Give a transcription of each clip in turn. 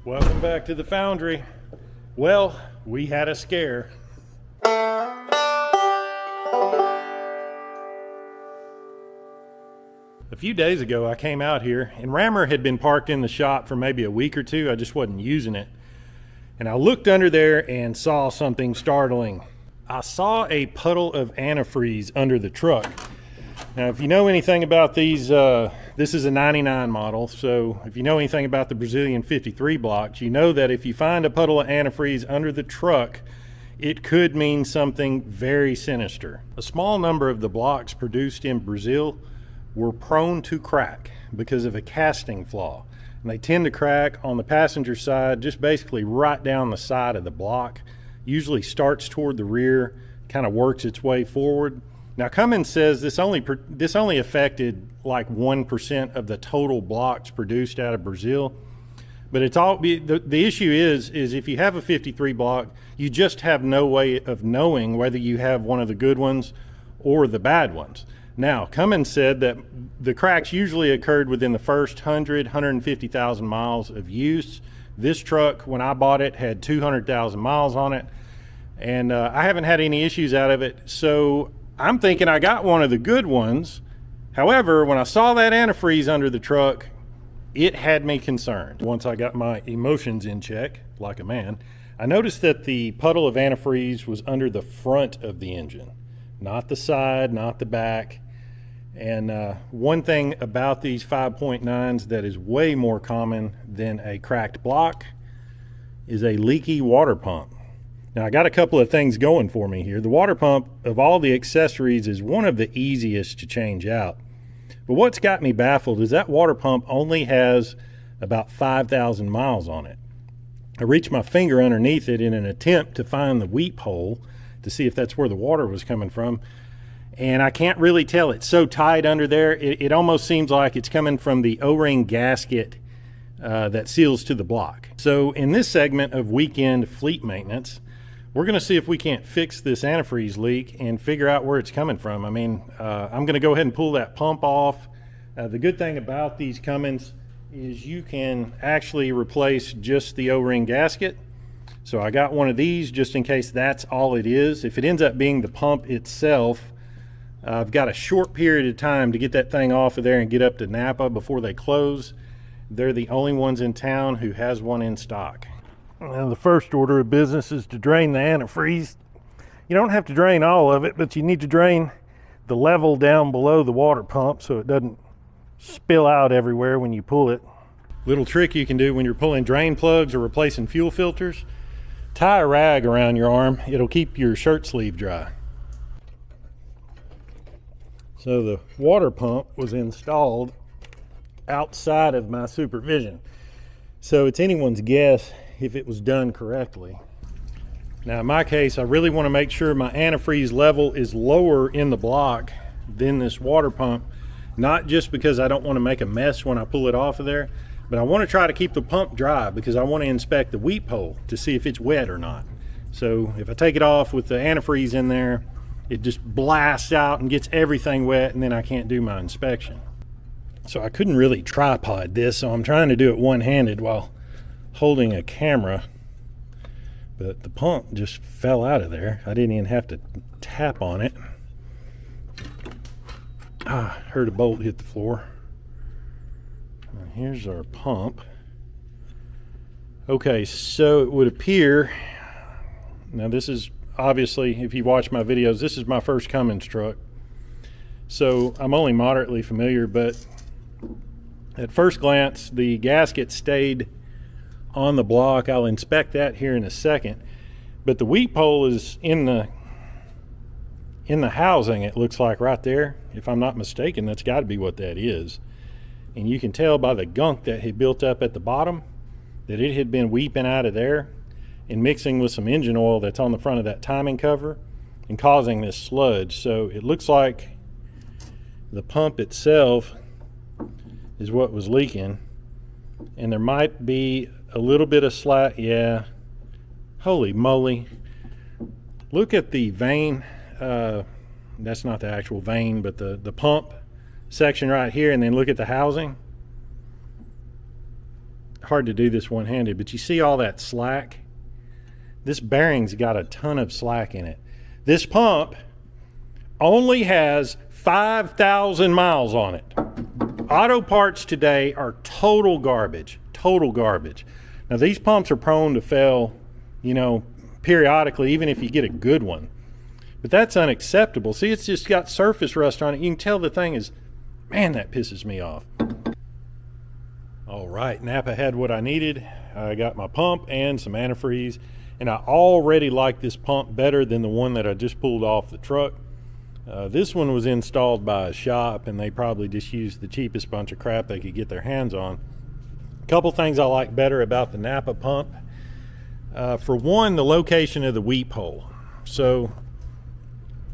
Welcome back to the Foundry. Well, we had a scare. A few days ago I came out here and Rammer had been parked in the shop for maybe a week or two. I just wasn't using it. And I looked under there and saw something startling. I saw a puddle of antifreeze under the truck. Now, if you know anything about these, this is a 99 model, so if you know anything about the Brazilian 53 blocks, you know that if you find a puddle of antifreeze under the truck, it could mean something very sinister. A small number of the blocks produced in Brazil were prone to crack because of a casting flaw. And they tend to crack on the passenger side, just basically right down the side of the block. Usually starts toward the rear, kind of works its way forward. Now Cummins says this only affected like 1% of the total blocks produced out of Brazil. But it's all the issue is if you have a 53 block, you just have no way of knowing whether you have one of the good ones or the bad ones. Now, Cummins said that the cracks usually occurred within the first 150,000 miles of use. This truck, when I bought it, had 200,000 miles on it, and I haven't had any issues out of it. So I'm thinking I got one of the good ones. However, when I saw that antifreeze under the truck, it had me concerned. Once I got my emotions in check, like a man, I noticed that the puddle of antifreeze was under the front of the engine, not the side, not the back. And one thing about these 5.9s that is way more common than a cracked block is a leaky water pump. Now, I got a couple of things going for me here. The water pump, of all the accessories, is one of the easiest to change out. But what's got me baffled is that water pump only has about 5,000 miles on it. I reached my finger underneath it in an attempt to find the weep hole to see if that's where the water was coming from. And I can't really tell. It's so tight under there, it almost seems like it's coming from the O-ring gasket that seals to the block. So in this segment of weekend fleet maintenance, we're going to see if we can't fix this antifreeze leak and figure out where it's coming from. I mean, I'm going to go ahead and pull that pump off. The good thing about these Cummins is you can actually replace just the O-ring gasket. So I got one of these just in case that's all it is. If it ends up being the pump itself, I've got a short period of time to get that thing off of there and get up to Napa before they close. They're the only ones in town who has one in stock. Now, the first order of business is to drain the antifreeze. You don't have to drain all of it, but you need to drain the level down below the water pump so it doesn't spill out everywhere when you pull it. Little trick you can do when you're pulling drain plugs or replacing fuel filters: tie a rag around your arm. It'll keep your shirt sleeve dry. So the water pump was installed outside of my supervision, so it's anyone's guess if it was done correctly. Now in my case, I really want to make sure my antifreeze level is lower in the block than this water pump, not just because I don't want to make a mess when I pull it off of there, but I want to try to keep the pump dry because I want to inspect the weep hole to see if it's wet or not. So if I take it off with the antifreeze in there, it just blasts out and gets everything wet, and then I can't do my inspection. So I couldn't really tripod this, so I'm trying to do it one-handed while holding a camera. But the pump just fell out of there. I didn't even have to tap on it. Heard a bolt hit the floor. Now here's our pump. Okay, so it would appear, now this is obviously, if you watch my videos, this is my first Cummins truck, so I'm only moderately familiar, but at first glance the gasket stayed on the block. I'll inspect that here in a second, but the weep hole is in the housing. It looks like right there, if I'm not mistaken. That's got to be what that is, and you can tell by the gunk that had built up at the bottom that it had been weeping out of there and mixing with some engine oil that's on the front of that timing cover and causing this sludge. So it looks like the pump itself is what was leaking, and there might be a little bit of slack. Yeah, holy moly, look at the vane. That's not the actual vane, but the pump section right here, and then look at the housing. hard to do this one-handed, but you see all that slack? This bearing's got a ton of slack in it. This pump only has 5,000 miles on it. Auto parts today are total garbage, total garbage. Now these pumps are prone to fail, you know, periodically, even if you get a good one. But that's unacceptable. See, it's just got surface rust on it. You can tell the thing is, man, that pisses me off. All right, Napa had what I needed. I got my pump and some antifreeze, and I already like this pump better than the one that I just pulled off the truck. This one was installed by a shop, and they probably just used the cheapest bunch of crap they could get their hands on. A couple things I like better about the Napa pump. For one, the location of the weep hole. So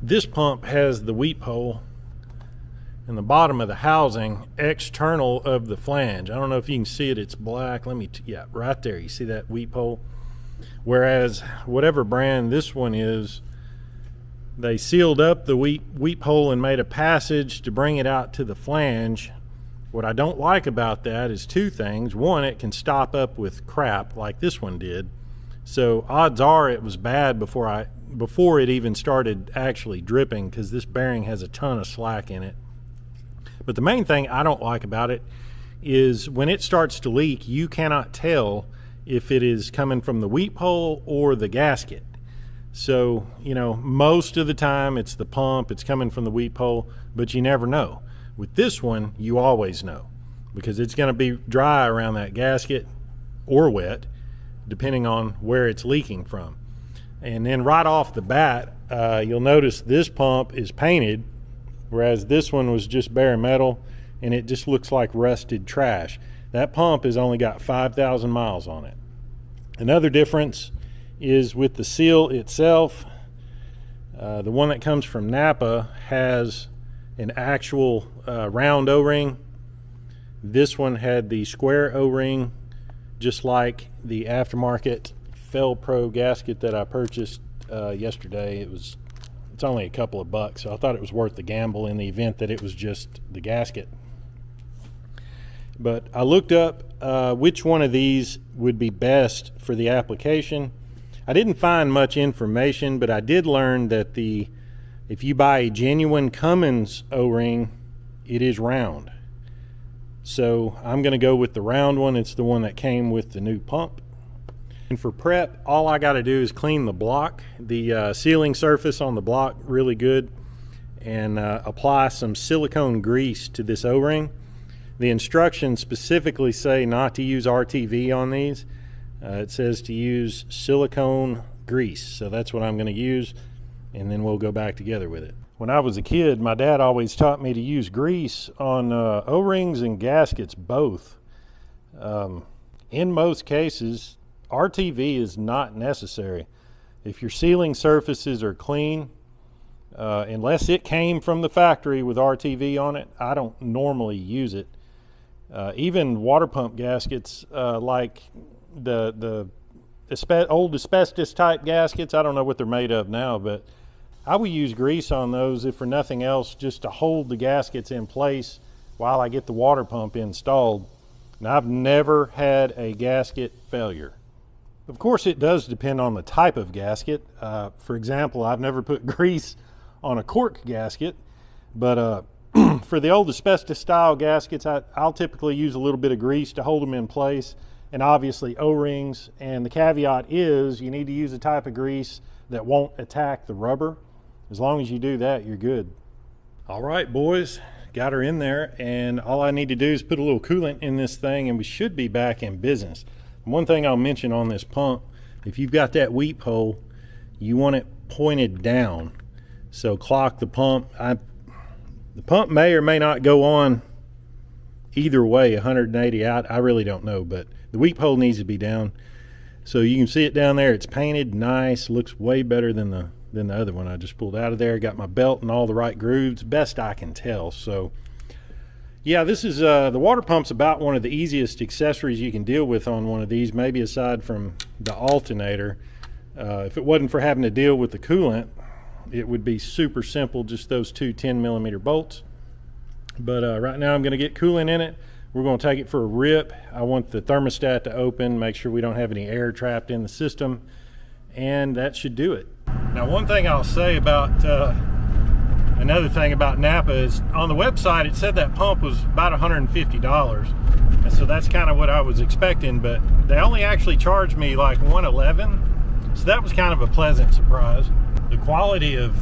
this pump has the weep hole in the bottom of the housing external of the flange. I don't know if you can see it, it's black. Yeah, right there, you see that weep hole? Whereas whatever brand this one is, they sealed up the weep hole and made a passage to bring it out to the flange. What I don't like about that is two things. One, it can stop up with crap like this one did. So odds are it was bad before it even started actually dripping, because this bearing has a ton of slack in it. But the main thing I don't like about it is when it starts to leak, you cannot tell if it is coming from the weep hole or the gasket. So, you know, most of the time it's the pump, it's coming from the weep hole, but you never know. With this one, you always know, because it's going to be dry around that gasket or wet, depending on where it's leaking from. And then right off the bat, you'll notice this pump is painted, whereas this one was just bare metal, and it just looks like rusted trash. That pump has only got 5,000 miles on it. Another difference is with the seal itself. The one that comes from Napa has an actual round O-ring. This one had the square O-ring, just like the aftermarket Fel-Pro gasket that I purchased yesterday. It's only a couple of bucks, so I thought it was worth the gamble in the event that it was just the gasket. But I looked up which one of these would be best for the application. I didn't find much information, but I did learn that if you buy a genuine Cummins O-ring, it is round. So I'm going to go with the round one. It's the one that came with the new pump. And for prep, all I got to do is clean the block, the sealing surface on the block really good, and apply some silicone grease to this O-ring. The instructions specifically say not to use RTV on these. It says to use silicone grease, so that's what I'm going to use, and then we'll go back together with it. When I was a kid, my dad always taught me to use grease on O-rings and gaskets both. In most cases, RTV is not necessary. If your sealing surfaces are clean, unless it came from the factory with RTV on it, I don't normally use it. Even water pump gaskets, like the old asbestos type gaskets, I don't know what they're made of now, but I would use grease on those, if for nothing else, just to hold the gaskets in place while I get the water pump installed. And I've never had a gasket failure. Of course, it does depend on the type of gasket. For example, I've never put grease on a cork gasket, but for the old asbestos style gaskets, I'll typically use a little bit of grease to hold them in place, and obviously O-rings. And the caveat is you need to use a type of grease that won't attack the rubber. As long as you do that, you're good. All right, boys, got her in there, and all I need to do is put a little coolant in this thing, and we should be back in business. One thing I'll mention on this pump, if you've got that weep hole, you want it pointed down. So clock the pump. The pump may or may not go on either way, 180 out. I really don't know, but the weep hole needs to be down. So you can see it down there. It's painted nice, looks way better than the other one I just pulled out of there. Got my belt and all the right grooves, best I can tell. So yeah, this is the water pump's about one of the easiest accessories you can deal with on one of these, maybe aside from the alternator. If it wasn't for having to deal with the coolant, it would be super simple, just those two 10mm bolts. But right now I'm going to get coolant in it. We're going to take it for a rip. I want the thermostat to open, make sure we don't have any air trapped in the system, and that should do it. Now, one thing I'll say about another thing about Napa is on the website it said that pump was about $150, and so that's kind of what I was expecting, but they only actually charged me like $111, so that was kind of a pleasant surprise. The quality of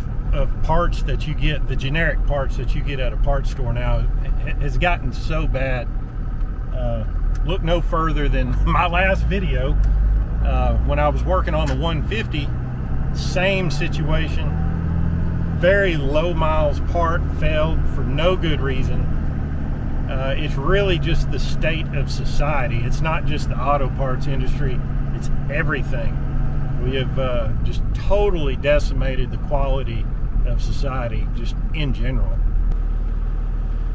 parts that you get, the generic parts that you get at a parts store now, has gotten so bad. Look no further than my last video when I was working on the 150. Same situation, very low miles part, failed for no good reason. It's really just the state of society. It's not just the auto parts industry, it's everything. We have just totally decimated the quality of society just in general.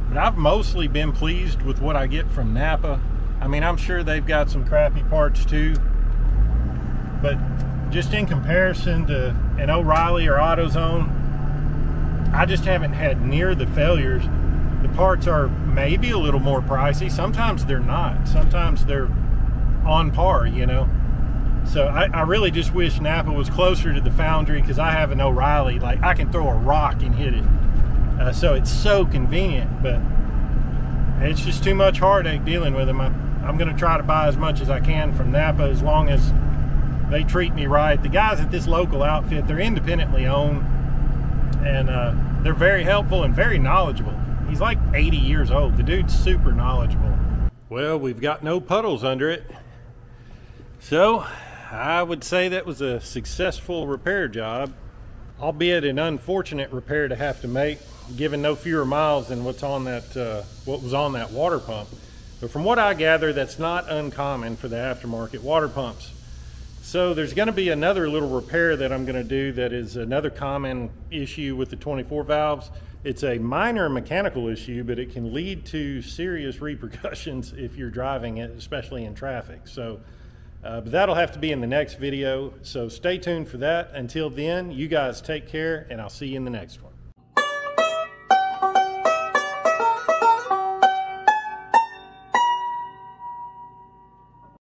But I've mostly been pleased with what I get from Napa. I mean, I'm sure they've got some crappy parts too, but just in comparison to an O'Reilly or AutoZone, I just haven't had near the failures. The parts are maybe a little more pricey. Sometimes they're not. Sometimes they're on par, you know. So I really just wish Napa was closer to the Foundry, because I have an O'Reilly, like I can throw a rock and hit it. So it's so convenient, but it's just too much heartache dealing with them. I'm going to try to buy as much as I can from Napa, as long as they treat me right. The guys at this local outfit, they're independently owned, and they're very helpful and very knowledgeable. He's like 80 years old. The dude's super knowledgeable. Well, we've got no puddles under it, so I would say that was a successful repair job, albeit an unfortunate repair to have to make, given no fewer miles than what's on that what was on that water pump. But from what I gather, that's not uncommon for the aftermarket water pumps. So there's going to be another little repair that I'm going to do that is another common issue with the 24 valves. It's a minor mechanical issue, but it can lead to serious repercussions if you're driving it, especially in traffic. So but that'll have to be in the next video, so stay tuned for that. Until then, you guys take care, and I'll see you in the next one.